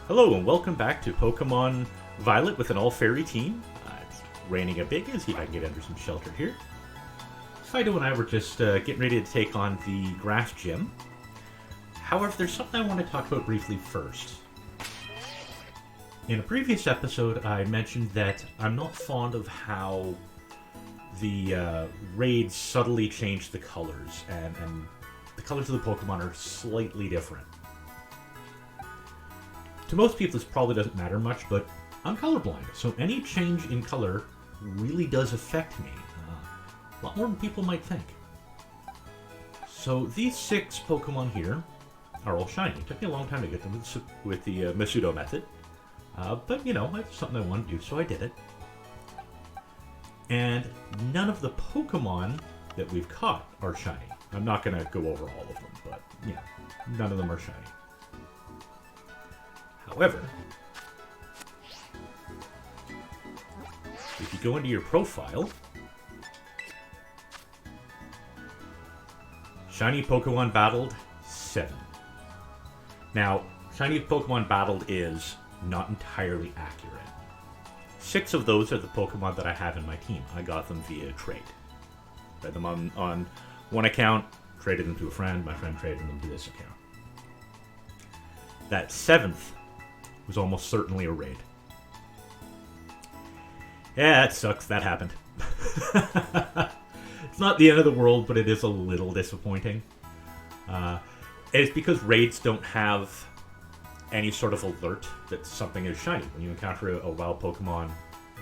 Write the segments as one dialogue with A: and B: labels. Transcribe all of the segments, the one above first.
A: Hello and welcome back to Pokemon Violet with an all-fairy team. It's raining a bit. Let's see if I can get under some shelter here. Fido and I were just getting ready to take on the grass gym. However, there's something I want to talk about briefly first. In a previous episode, I mentioned that I'm not fond of how the raids subtly change the colors, and the colors of the Pokemon are slightly different. To most people, this probably doesn't matter much, but I'm colorblind, so any change in color really does affect me. A lot more than people might think. So these 6 Pokemon here are all shiny. It took me a long time to get them with the Masudo method. But, you know, it's something I wanted to do, so I did it. And none of the Pokemon that we've caught are shiny. I'm not going to go over all of them, but, you know, none of them are shiny. However, if you go into your profile, Shiny Pokemon Battled 7. Now, Shiny Pokemon Battled is not entirely accurate. 6 of those are the Pokemon that I have in my team. I got them via trade. Read them on one account, traded them to a friend, my friend traded them to this account. That 7th was almost certainly a raid. Yeah, that sucks. That happened. It's not the end of the world, but it is a little disappointing. It's because raids don't have any sort of alert that something is shiny. When you encounter a wild Pokemon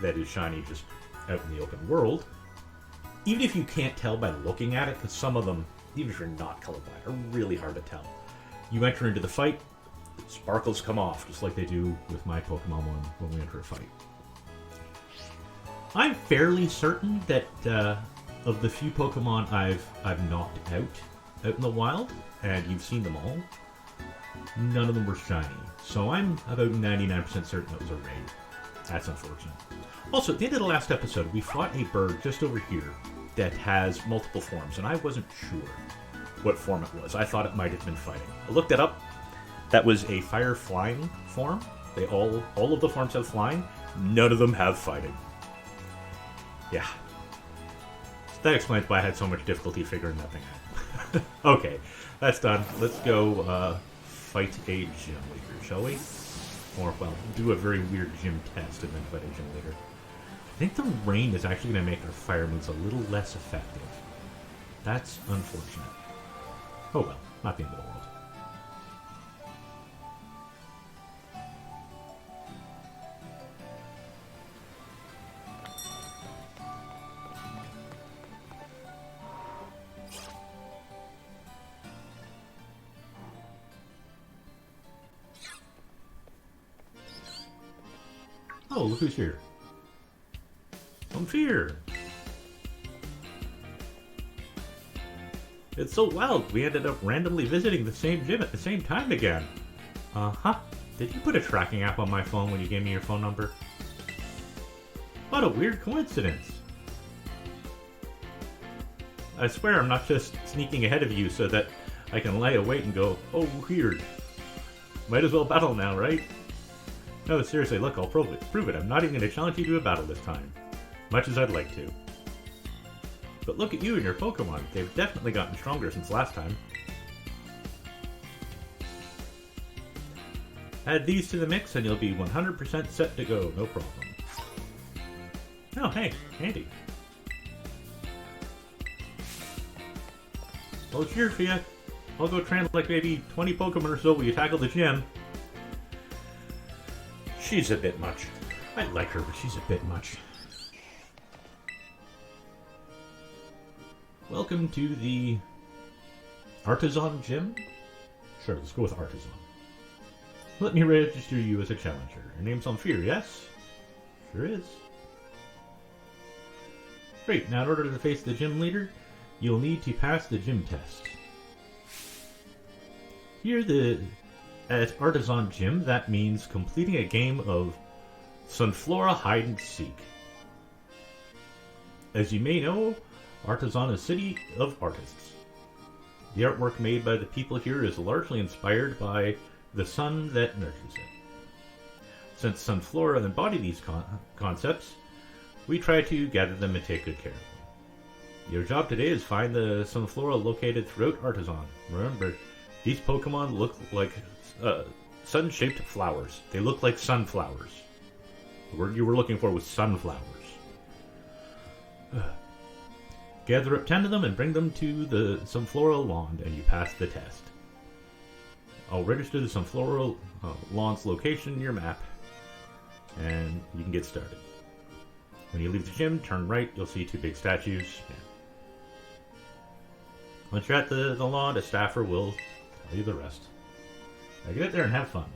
A: that is shiny just out in the open world, even if you can't tell by looking at it, because some of them, even if you're not colorblind, are really hard to tell. You enter into the fight, sparkles come off, just like they do with my Pokemon when we enter a fight. I'm fairly certain that of the few Pokemon I've knocked out in the wild, and you've seen them all, none of them were shiny. So I'm about 99% certain it was a raid. That's unfortunate. Also, at the end of the last episode, we fought a bird just over here that has multiple forms, and I wasn't sure what form it was. I thought it might have been fighting. I looked it up. That was a fire flying form. They all of the forms have flying. None of them have fighting. Yeah. So that explains why I had so much difficulty figuring that thing out. Okay, that's done. Let's go fight a gym leader, shall we? Or, well, do a very weird gym test and then fight a gym leader. I think the rain is actually going to make our fire moves a little less effective. That's unfortunate. Oh well, not the end of the world. Oh, look who's here. Fear. It's so wild, we ended up randomly visiting the same gym at the same time again. Uh-huh. Did you put a tracking app on my phone when you gave me your phone number? What a weird coincidence. I swear I'm not just sneaking ahead of you so that I can lie await and go, oh, weird. Might as well battle now, right? No, seriously, look, I'll prove it. I'm not even going to challenge you to a battle this time. Much as I'd like to. But look at you and your Pokemon. They've definitely gotten stronger since last time. Add these to the mix and you'll be 100% set to go, no problem. Oh, hey, Andy. Well, cheers for ya. I'll go train like maybe 20 Pokemon or so while you tackle the gym. She's a bit much. I like her, but she's a bit much. Welcome to the Artisan Gym? Sure, let's go with Artisan. Let me register you as a challenger. Your name's Omphir, yes? Sure is. Great, now in order to face the gym leader, you'll need to pass the gym test. Here at Artisan Gym, that means completing a game of Sunflora Hide and Seek. As you may know, Artisan is a city of artists. The artwork made by the people here is largely inspired by the sun that nurtures it. Since Sunflora embody these concepts, we try to gather them and take good care of them. Your job today is find the Sunflora located throughout Artisan. Remember, these Pokemon look like sun-shaped flowers. They look like sunflowers. The word you were looking for was sunflowers. Gather up 10 of them and bring them to the Sunflora Lawn, and you pass the test. I'll register the Sunflora Lawn's location in your map, and you can get started. When you leave the gym, turn right, you'll see 2 big statues. Yeah. Once you're at the lawn, a staffer will tell you the rest. Now get out there and have fun.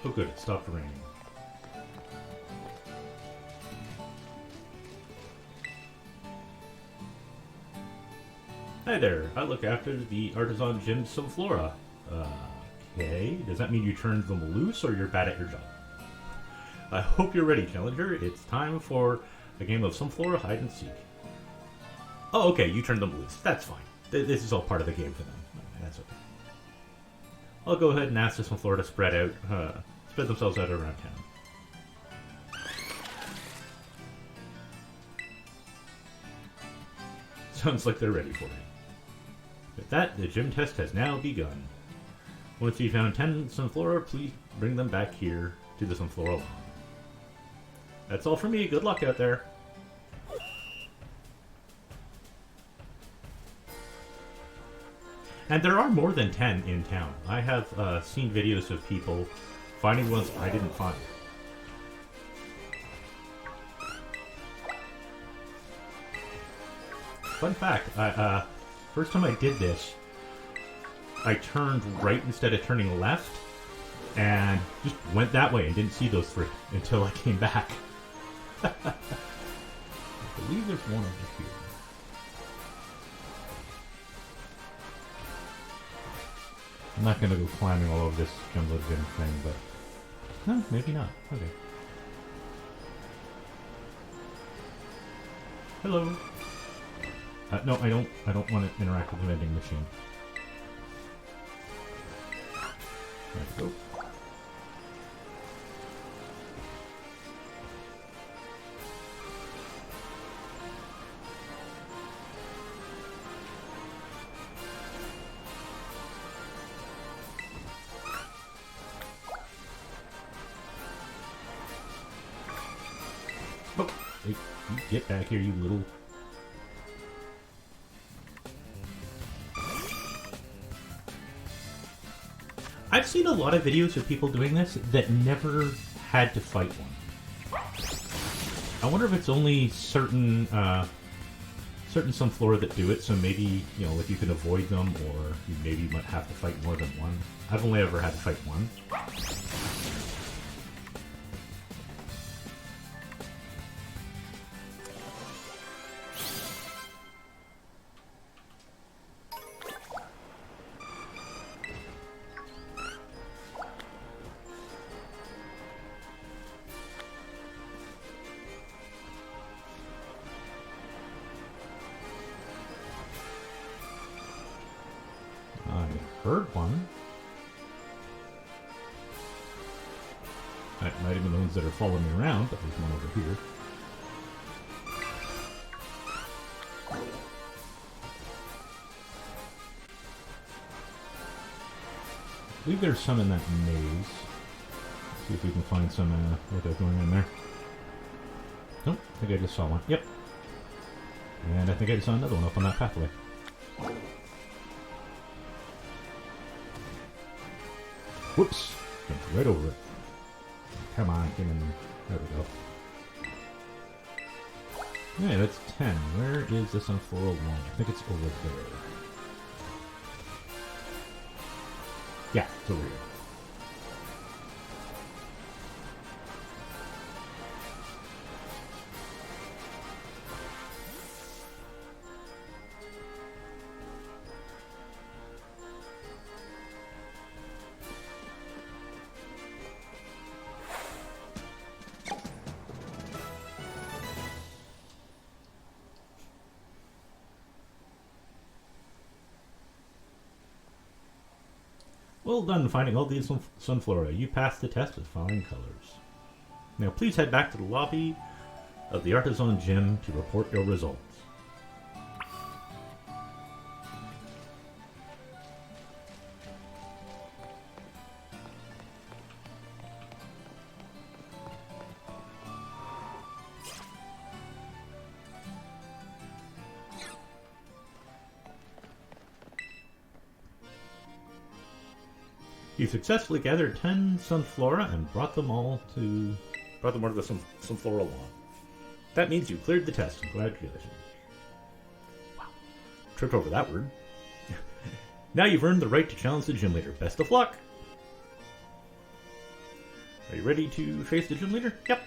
A: Oh good, it stopped raining. Hi there, I look after the Artisan Gym Sunflora. Okay, does that mean you turned them loose or you're bad at your job? I hope you're ready, Challenger. It's time for a game of Sunflora hide and seek. Oh, okay, you turned them loose. That's fine. This is all part of the game for them. That's okay. I'll go ahead and ask the Sunflora to spread themselves out around town. Sounds like they're ready for it. With that, the gym test has now begun. Once you've found 10 Sunflora, please bring them back here to the Sunflora Lawn. That's all for me. Good luck out there. And there are more than 10 in town. I have seen videos of people finding ones I didn't find. Fun fact, first time I did this, I turned right instead of turning left, and just went that way and didn't see those 3 until I came back. I believe there's one over here. I'm not going to go climbing all over this jungle gym thing, but... No, maybe not. Okay. Hello. No, I don't want to interact with the vending machine. There we go. Oh, hey, you get back here, you little... I've seen a lot of videos of people doing this that never had to fight one. I wonder if it's only certain Sunflora that do it, so maybe, you know, if you can avoid them, or you maybe might have to fight more than one. I've only ever had to fight one. Heard one. That might have been the ones that are following me around, but there's one over here. I believe there's some in that maze. See if we can find some without going in there. Nope, I think I just saw one. Yep. And I think I just saw another one up on that pathway. Whoops! Jumped right over it. Come on, get in there. There we go. Yeah, that's 10. Where is this on 401? I think it's over there. Yeah, it's over here. Well done finding all these Sunflora. You passed the test with flying colors. Now please head back to the lobby of the Artisan Gym to report your results. You successfully gathered 10 Sunflora and brought them all to the Sunflora lawn. That means you cleared the test. Congratulations. Wow. Tripped over that word. Now you've earned the right to challenge the gym leader. Best of luck! Are you ready to face the gym leader? Yep.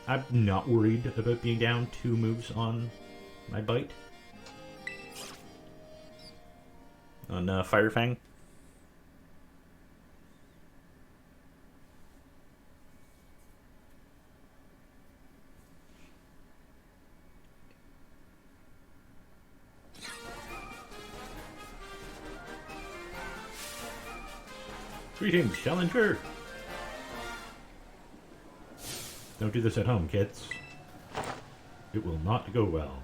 A: I'm not worried about being down 2 moves on my bite. On Fire Fang. Greetings, Challenger! Don't do this at home, kids. It will not go well.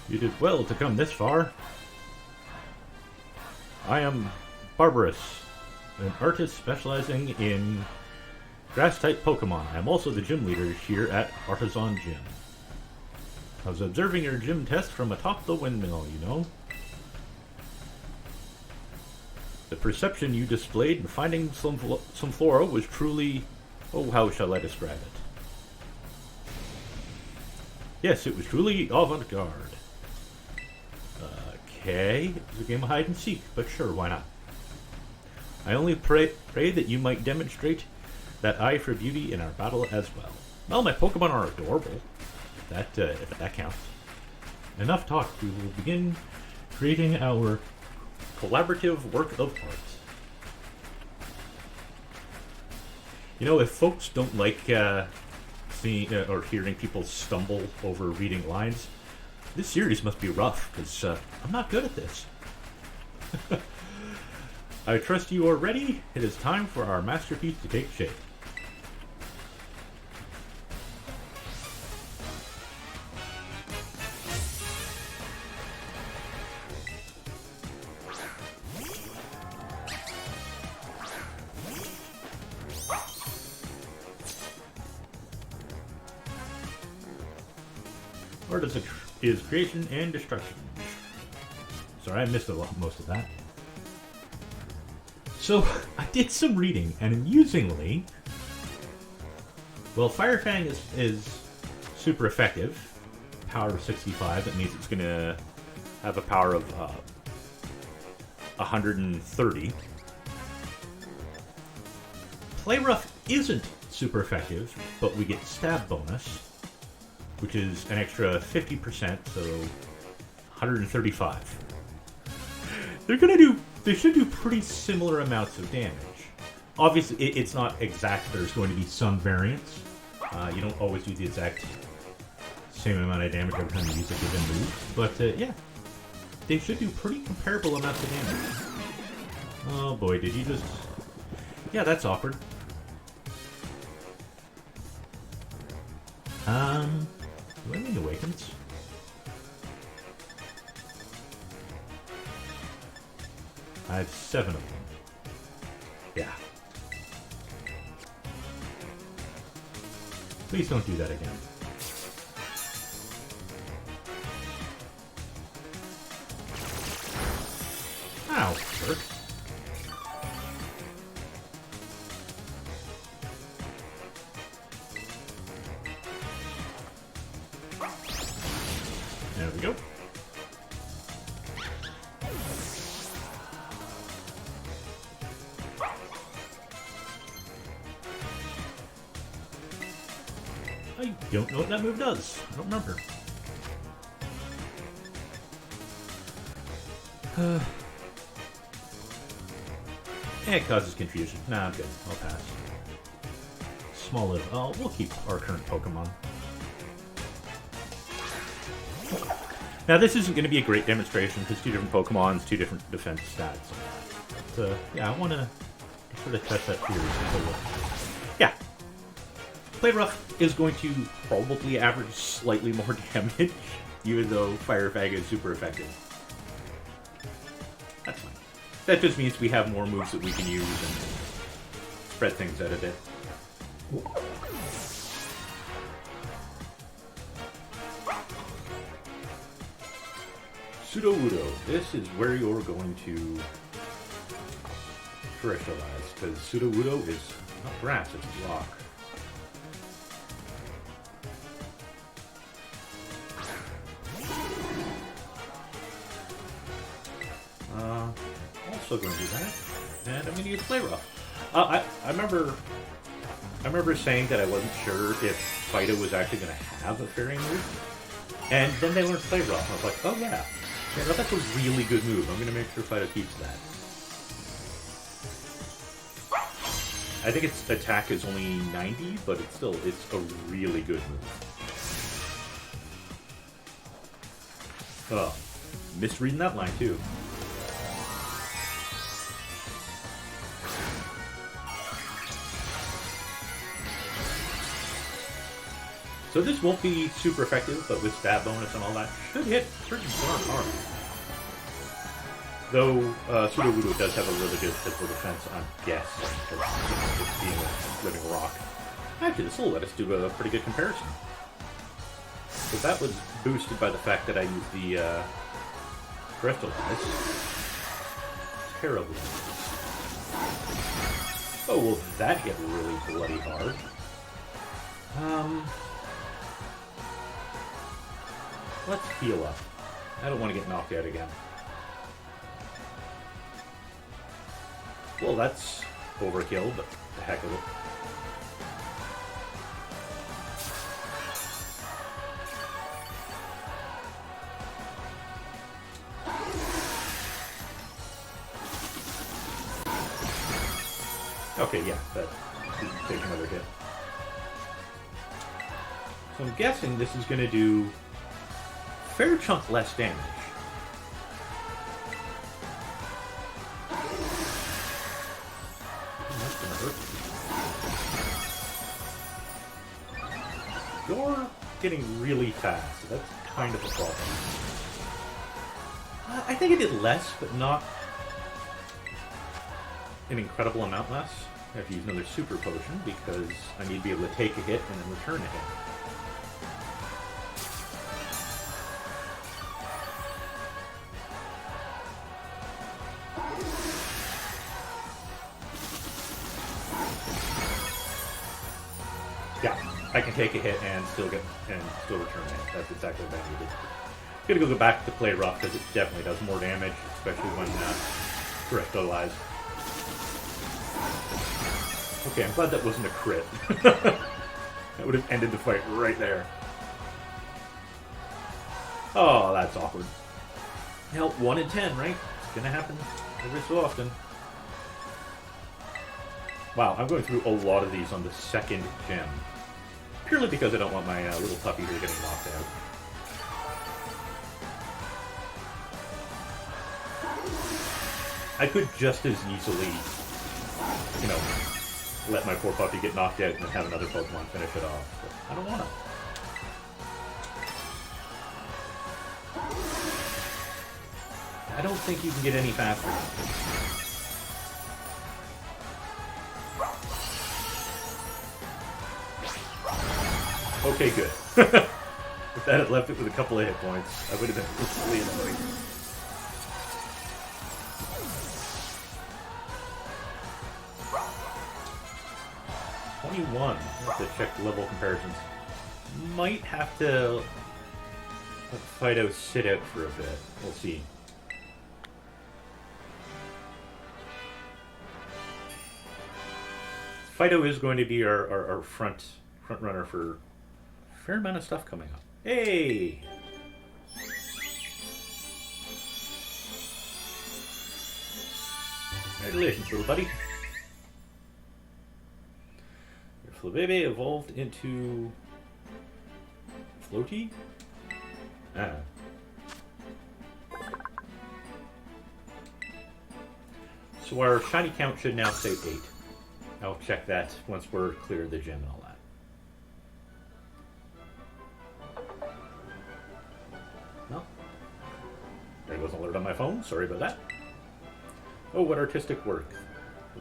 A: You did well to come this far. I am Barbarous, an artist specializing in grass-type Pokemon. I am also the gym leader here at Artisan Gym. I was observing your gym test from atop the windmill, you know. The perception you displayed in finding some Sunflora was truly... oh, how shall I describe it? Yes, it was truly avant-garde. Okay, it was a game of hide and seek, but sure, why not? I only pray that you might demonstrate that eye for beauty in our battle as well. Well, my Pokemon are adorable. If that counts. Enough talk. We will begin creating our collaborative work of art. You know, if folks don't like seeing or hearing people stumble over reading lines, this series must be rough, because I'm not good at this. I trust you are ready. It is time for our masterpiece to take shape. Art is creation and destruction. Sorry, I missed most of that. So, I did some reading, and amusingly, well, Fire Fang is super effective. Power of 65, that means it's going to have a power of 130. Play Rough isn't super effective, but we get stab bonus, which is an extra 50%, so 135. They should do pretty similar amounts of damage. Obviously, it's not exact. There's going to be some variance. You don't always do the exact same amount of damage every time you use a given move. But yeah, they should do pretty comparable amounts of damage. Oh boy, did you just... Yeah, that's awkward. Do I mean Awakens? I have 7 of them. Yeah. Please don't do that again. Ow, jerk. There we go. I don't know what that move does. I don't remember. It causes confusion. Nah, I'm good. I'll pass. Small little... Oh, we'll keep our current Pokemon. Now, this isn't going to be a great demonstration because two different Pokemons, two different defense stats. But, yeah, I want to sort of test that theory. Yeah. Playrough is going to probably average slightly more damage, even though Fire Fang is super effective. That's fine. That just means we have more moves that we can use and spread things out a bit. Sudowoodo. This is where you're going to terrestrialize, because Sudowoodo is not grass, it's rock. Also going to do that, and I'm going to use Play Rough. I remember saying that I wasn't sure if Fido was actually going to have a fairy move, and then they learned Play Rough. I was like, oh yeah, that's a really good move. I'm going to make sure Fido keeps that. I think its attack is only 90, but it's a really good move. Oh, misreading that line too. So this won't be super effective, but with stab bonus and all that, should hit pretty darn hard. Though Sudowoodo does have a really good physical defense, I'm guessing, because it's being a living rock. Actually, this will let us do a pretty good comparison. So that was boosted by the fact that I used the Crystallize. Terribly. Oh, well, that hit really bloody hard. Let's heal up. I don't want to get knocked out again. Well, that's overkill, but the heck of it. Okay, yeah, that didn't take another hit. So I'm guessing this is going to do a fair chunk less damage. That's going to hurt. You're getting really fast, so that's kind of a problem. I think it did less, but not an incredible amount less. I have to use another super potion because I need to be able to take a hit and then return a hit. Yeah, I can take a hit and still return a hit. That's exactly what I needed. I'm gonna go back to Play Rough because it definitely does more damage, especially when Crystallized. Okay, I'm glad that wasn't a crit. That would have ended the fight right there. Oh, that's awkward. Hell, 1 in 10, right? It's gonna happen every so often. Wow, I'm going through a lot of these on the second gem. Purely because I don't want my little puppy here getting knocked out. I could just as easily, you know, let my poor puppy get knocked out and then have another Pokemon finish it off. But I don't want to. I don't think you can get any faster. Okay, good. If that had left it with a couple of hit points, I would have been really annoying. I have to check level comparisons. Might have to let Fido sit out for a bit. We'll see. Fido is going to be our front runner for a fair amount of stuff coming up. Hey! Congratulations, little buddy. Flabebe evolved into Floaty? Ah. So our shiny count should now say 8. I'll check that once we're clear of the gym and all that. Well, there goes an alert on my phone. Sorry about that. Oh, what artistic work.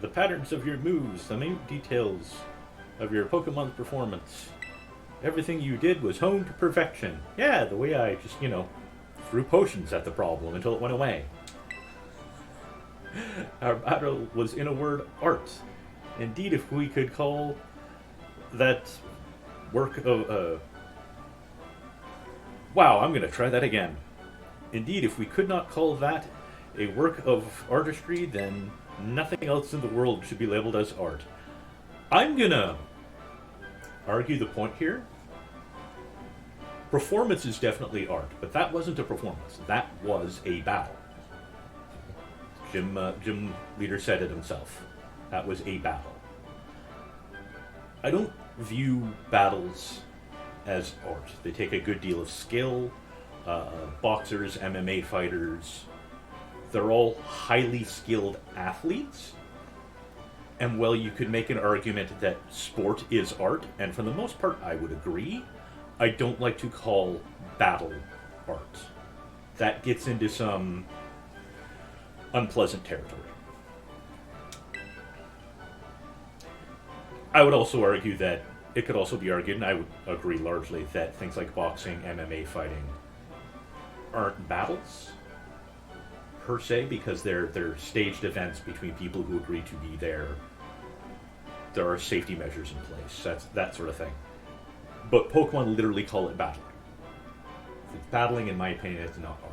A: The patterns of your moves, the minute details of your Pokemon's performance. Everything you did was honed to perfection. Yeah, the way I just, threw potions at the problem until it went away. Our battle was, in a word, art. Indeed, if we could call that work of... Wow, I'm going to try that again. Indeed, if we could not call that a work of artistry, then nothing else in the world should be labeled as art. I'm going to argue the point here. Performance is definitely art, but that wasn't a performance. That was a battle. Gym leader said it himself. That was a battle. I don't view battles as art. They take a good deal of skill. Boxers, MMA fighters, they're all highly skilled athletes. And while you could make an argument that sport is art, and for the most part I would agree, I don't like to call battle art. That gets into some unpleasant territory. I would also argue that it could also be argued, and I would agree largely, that things like boxing, MMA fighting aren't battles per se, because they're staged events between people who agree to be there. There are safety measures in place, that sort of thing. But Pokemon literally call it battling. If it's battling, in my opinion, it's not art.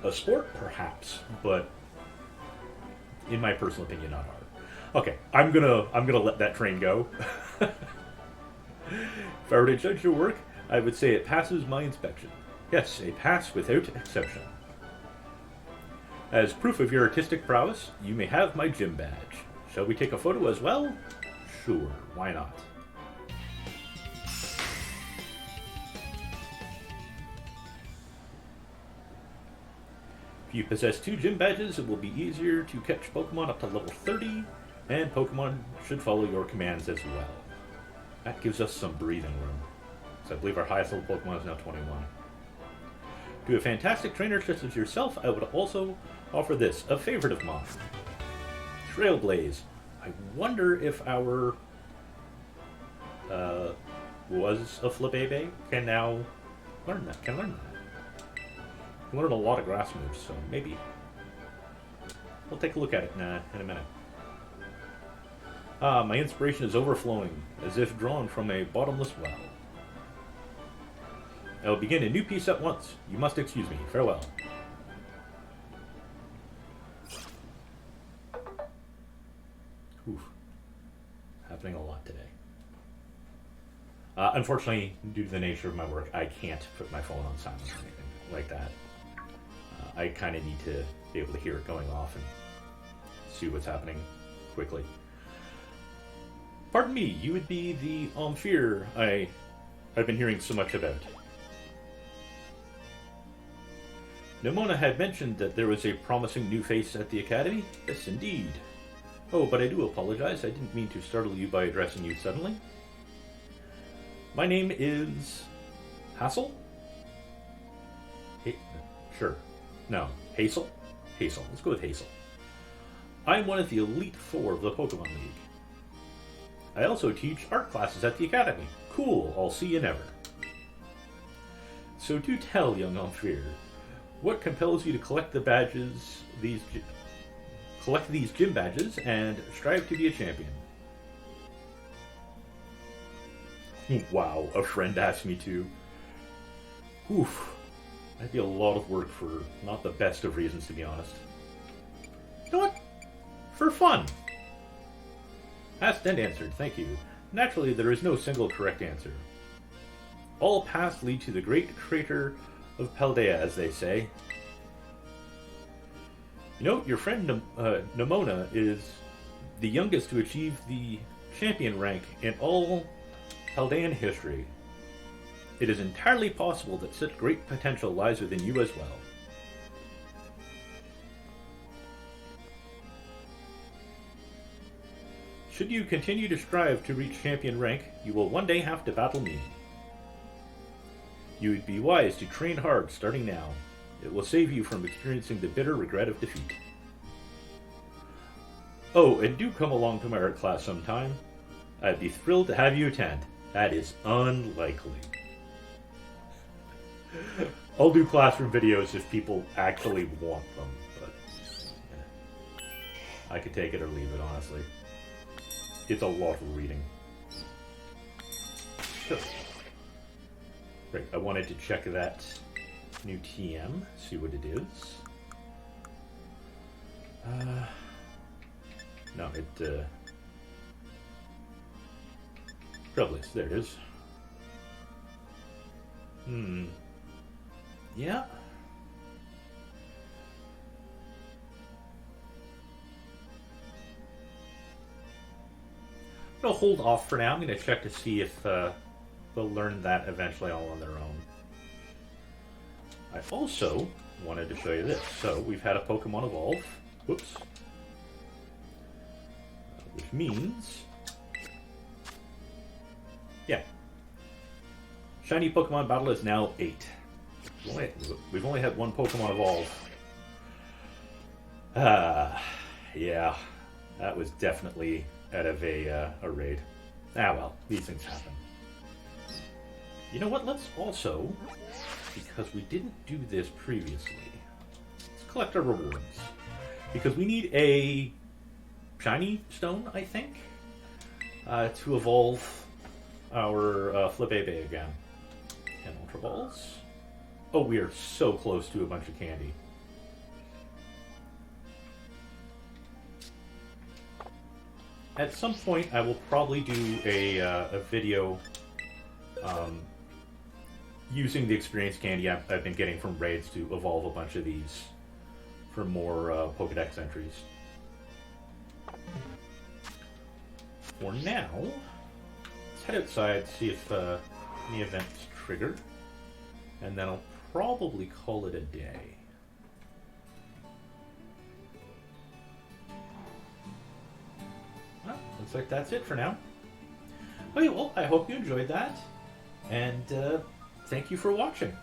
A: A sport, perhaps, but in my personal opinion, not art. Okay, I'm gonna let that train go. If I were to judge your work, I would say it passes my inspection. Yes, a pass without exception. As proof of your artistic prowess, you may have my gym badge. Shall we take a photo as well? Sure, why not? If you possess 2 gym badges, it will be easier to catch Pokemon up to level 30, and Pokemon should follow your commands as well. That gives us some breathing room. So I believe our highest level Pokemon is now 21. To a fantastic trainer such as yourself, I would also offer this, a favorite of mine. Trailblaze. I wonder if our was a Flabébé can now learn that. Can learn that. Learn a lot of grass moves, so maybe. We'll take a look at it in a minute. My inspiration is overflowing, as if drawn from a bottomless well. I will begin a new piece at once. You must excuse me. Farewell. Oof. Happening a lot today. Unfortunately, due to the nature of my work, I can't put my phone on silent or anything like that. I kind of need to be able to hear it going off and see what's happening quickly. Pardon me, you would be the Omphir I've been hearing so much about. Nemona had mentioned that there was a promising new face at the Academy. Yes, indeed. Oh, but I do apologize. I didn't mean to startle you by addressing you suddenly. My name is... Hassel? Sure. No. Hazel? Hazel. Let's go with Hazel. I'm one of the Elite Four of the Pokemon League. I also teach art classes at the Academy. Cool. I'll see you never. So do tell, young Omphir, what compels you to collect the badges, collect these gym badges, and strive to be a champion? Wow, a friend asked me to. Oof. That'd be a lot of work for not the best of reasons, to be honest. You know what? For fun. Asked and answered, thank you. Naturally, there is no single correct answer. All paths lead to the great crater of Paldea, as they say. You know, your friend Nemona is the youngest to achieve the champion rank in all Paldean history. It is entirely possible that such great potential lies within you as well. Should you continue to strive to reach champion rank, you will one day have to battle me. You would be wise to train hard starting now. It will save you from experiencing the bitter regret of defeat. Oh, and do come along to my art class sometime. I'd be thrilled to have you attend. That is unlikely. I'll do classroom videos if people actually want them, but I could take it or leave it, honestly. It's a lot of reading. So, right, I wanted to check that new TM, see what it is. No, it, probably is. There it is. Yeah. I'm going to hold off for now. I'm going to check to see if they'll learn that eventually all on their own. I also wanted to show you this. So, we've had a Pokemon evolve. Whoops. Which means... yeah. Shiny Pokemon battle is now 8. We've only had one Pokemon evolve. Yeah. That was definitely out of a raid. Ah well, these things happen. You know what, let's also, because we didn't do this previously, let's collect our rewards. Because we need a shiny stone, I think, to evolve our Flabébé again. And Ultra Balls. Oh, we are so close to a bunch of candy. At some point, I will probably do a video using the experience candy I've been getting from raids to evolve a bunch of these for more Pokedex entries. For now, let's head outside, see if any events trigger, and then I'll probably call it a day. Well, looks like that's it for now. Okay, well, I hope you enjoyed that, and thank you for watching.